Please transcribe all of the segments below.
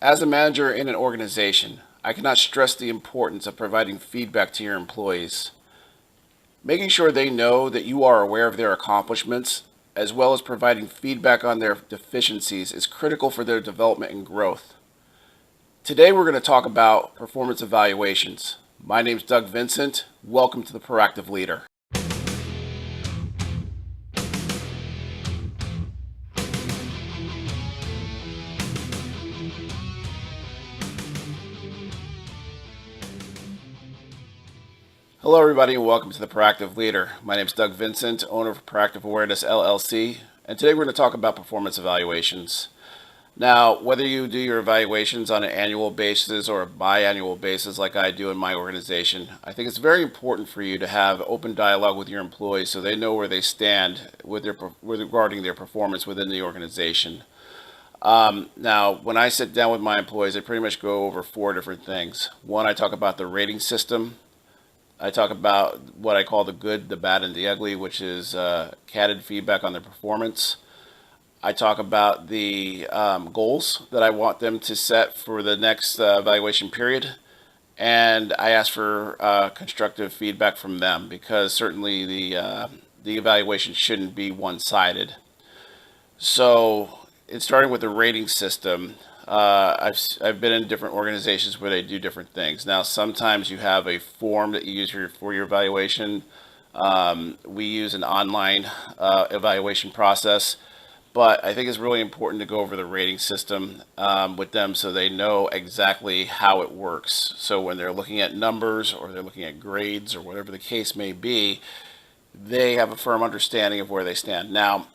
As a manager in an organization, I cannot stress the importance of providing feedback to your employees. Making sure they know that you are aware of their accomplishments, as well as providing feedback on their deficiencies, is critical for their development and growth. Today, we're going to talk about performance evaluations. My name is Doug Vincent. Welcome to the Proactive Leader. Hello, everybody, and welcome to the Proactive Leader. My name is Doug Vincent, owner of Proactive Awareness LLC, and today we're going to talk about performance evaluations. Now, whether you do your evaluations on an annual basis or a biannual basis like I do in my organization, I think it's very important for you to have open dialogue with your employees so they know where they stand regarding their performance within the organization. Now, when I sit down with my employees, I pretty much go over four different things. One, I talk about the rating system. I talk about what I call the good, the bad, and the ugly, which is candid feedback on their performance. I talk about the goals that I want them to set for the next evaluation period. And I ask for constructive feedback from them because certainly the evaluation shouldn't be one-sided. So, it's starting with the rating system. I've been in different organizations where they do different things. Now, sometimes you have a form that you use for your evaluation. We use an online evaluation process, but I think it's really important to go over the rating system with them so they know exactly how it works. So when they're looking at numbers or they're looking at grades or whatever the case may be, they have a firm understanding of where they stand. Now,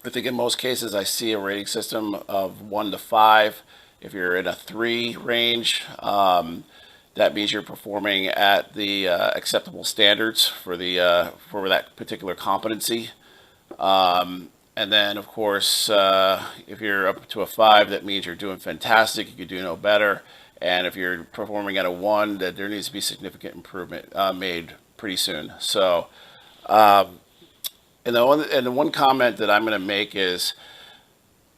I think in most cases I see a rating system of 1 to 5. If you're in a 3 range, that means you're performing at the acceptable standards for that particular competency. And then, of course, if you're up to a 5, that means you're doing fantastic. You could do no better. And if you're performing at a 1, that there needs to be significant improvement made pretty soon. So. And the one comment that I'm going to make is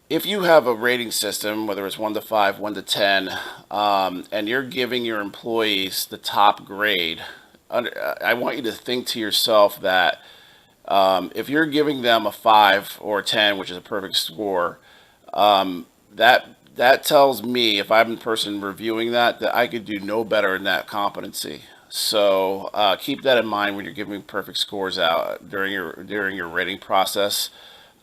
if you have a rating system, whether it's 1 to 5, 1 to 10, and you're giving your employees the top grade, I want you to think to yourself that if you're giving them a 5 or a 10, which is a perfect score, that tells me, if I'm the person reviewing that I could do no better in that competency. So keep that in mind when you're giving perfect scores out during your rating process.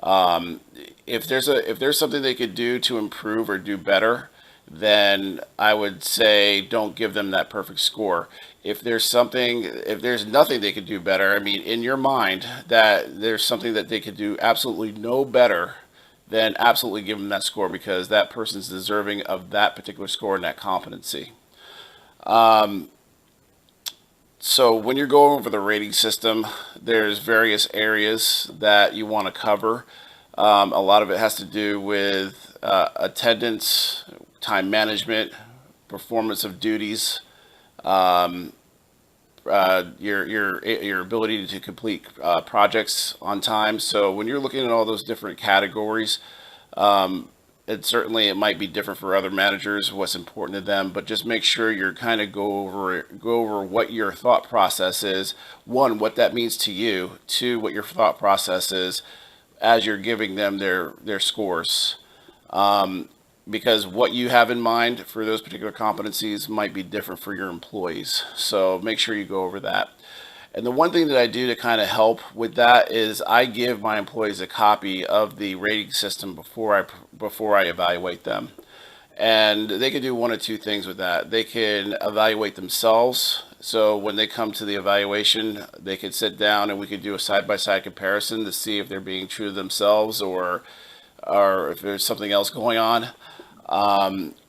Um, if there's something they could do to improve or do better, then I would say don't give them that perfect score. If there's nothing they could do better, I mean, in your mind that there's something that they could do absolutely no better, then absolutely give them that score because that person's deserving of that particular score and that competency. So when you're going over the rating system, there's various areas that you want to cover. A lot of it has to do with attendance, time management, performance of duties, your ability to complete projects on time. So when you're looking at all those different categories, it might be different for other managers what's important to them, but just make sure you're kind of go over what your thought process is. One, what that means to you. Two, what your thought process is as you're giving them their scores. Because what you have in mind for those particular competencies might be different for your employees. So make sure you go over that. And the one thing that I do to kind of help with that is I give my employees a copy of the rating system before I evaluate them. And they can do one or two things with that. They can evaluate themselves. So when they come to the evaluation, they could sit down and we could do a side by side comparison to see if they're being true to themselves or if there's something else going on.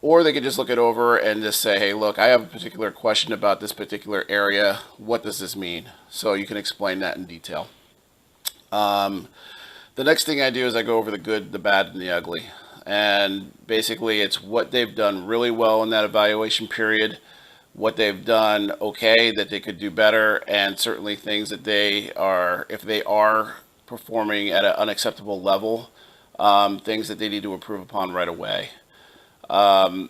Or they could just look it over and just say, hey, look, I have a particular question about this particular area. What does this mean? So you can explain that in detail. Um, the next thing I do is I go over the good, the bad, and the ugly. And basically, it's what they've done really well in that evaluation period, what they've done okay that they could do better, and certainly things that if they are performing at an unacceptable level, things that they need to improve upon right away. And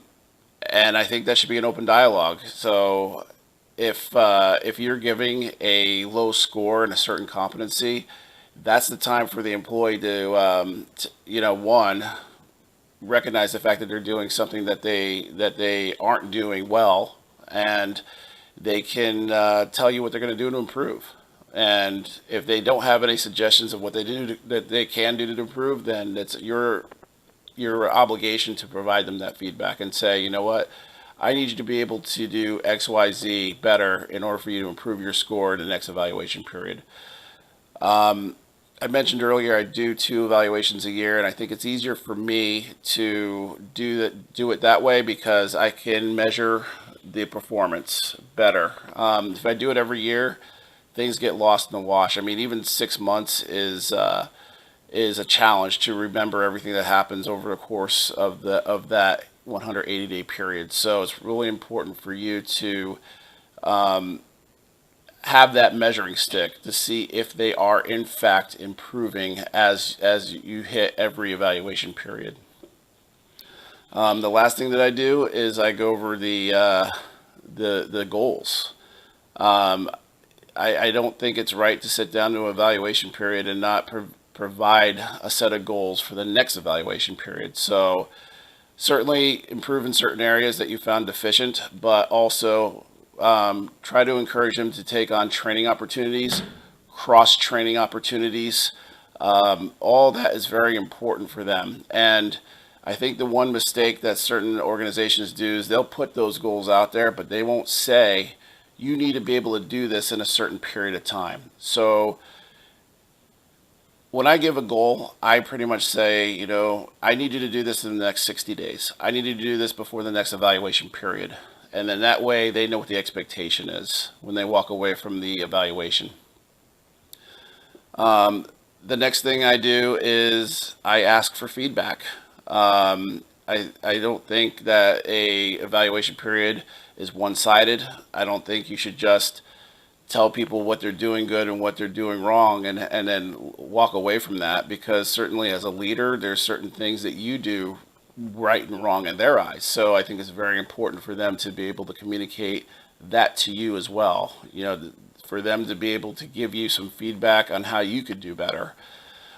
I think that should be an open dialogue. So if you're giving a low score in a certain competency, that's the time for the employee to one, recognize the fact that they're doing something that they aren't doing well, and they can tell you what they're going to do to improve. And if they don't have any suggestions of what that they can do to improve, then it's your obligation to provide them that feedback and say, you know what, I need you to be able to do X, Y, Z better in order for you to improve your score in the next evaluation period. I mentioned earlier I do 2 evaluations a year, and I think it's easier for me to do it that way because I can measure the performance better. If I do it every year, things get lost in the wash. I mean, even 6 months is a challenge to remember everything that happens over the course of that 180-day period. So it's really important for you to have that measuring stick to see if they are in fact improving as you hit every evaluation period. The last thing that I do is I go over the goals. I don't think it's right to sit down to an evaluation period and not provide a set of goals for the next evaluation period. So certainly improve in certain areas that you found deficient, but also try to encourage them to take on training opportunities, cross-training opportunities. All that is very important for them. And I think the one mistake that certain organizations do is they'll put those goals out there, but they won't say, you need to be able to do this in a certain period of time. So when I give a goal, I pretty much say, I need you to do this in the next 60 days. I need you to do this before the next evaluation period. And then that way they know what the expectation is when they walk away from the evaluation. The next thing I do is I ask for feedback. I don't think that a evaluation period is one-sided. I don't think you should just tell people what they're doing good and what they're doing wrong and then walk away from that, because certainly as a leader there's certain things that you do right and wrong in their eyes. So I think it's very important for them to be able to communicate that to you as well. For them to be able to give you some feedback on how you could do better,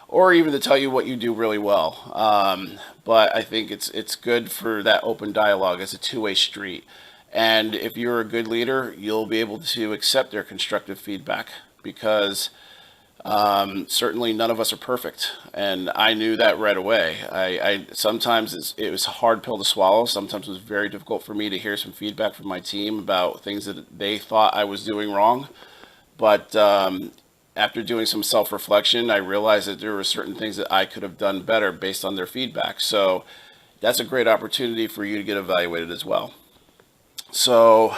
or even to tell you what you do really well. But I think it's good for that open dialogue as a two-way street. And if you're a good leader, you'll be able to accept their constructive feedback, because certainly none of us are perfect, and I knew that right away. I sometimes it was a hard pill to swallow. Sometimes it was very difficult for me to hear some feedback from my team about things that they thought I was doing wrong. But after doing some self-reflection, I realized that there were certain things that I could have done better based on their feedback. So that's a great opportunity for you to get evaluated as well. So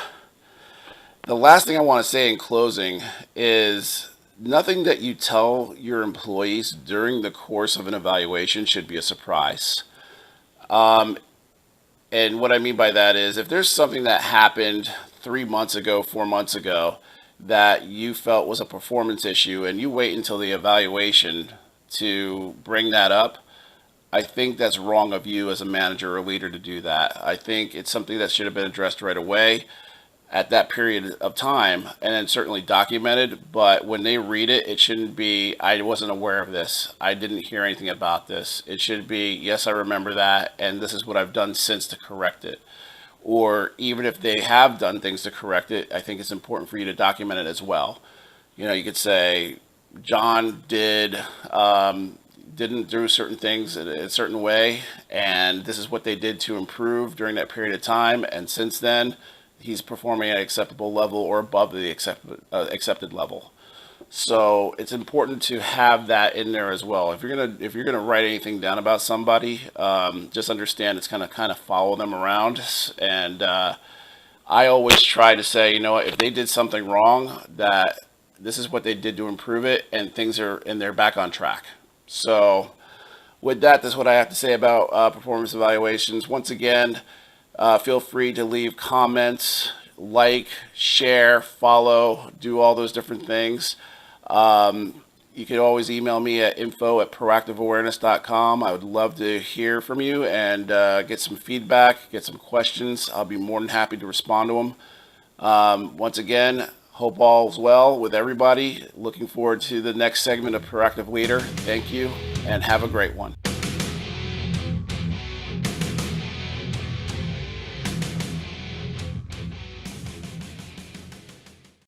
the last thing I want to say in closing is nothing that you tell your employees during the course of an evaluation should be a surprise. And what I mean by that is if there's something that happened 3 months ago, 4 months ago, that you felt was a performance issue and you wait until the evaluation to bring that up, I think that's wrong of you as a manager or leader to do that. I think it's something that should have been addressed right away at that period of time, and then certainly documented. But when they read it, it shouldn't be, I wasn't aware of this, I didn't hear anything about this. It should be, yes, I remember that, and this is what I've done since to correct it. Or even if they have done things to correct it, I think it's important for you to document it as well. You could say, John didn't do certain things in a certain way, and this is what they did to improve during that period of time, and since then he's performing at an acceptable level or above the accepted level. So it's important to have that in there as well. If you're gonna write anything down about somebody, just understand it's gonna kind of follow them around. And I always try to say, if they did something wrong, that this is what they did to improve it, and they're back on track. So with that, that's what I have to say about performance evaluations. Once again, feel free to leave comments, like, share, follow, do all those different things. You can always email me at info@proactiveawareness.com. I would love to hear from you and get some feedback, get some questions. I'll be more than happy to respond to them. Once again, hope all's well with everybody. Looking forward to the next segment of Proactive Leader. Thank you and have a great one.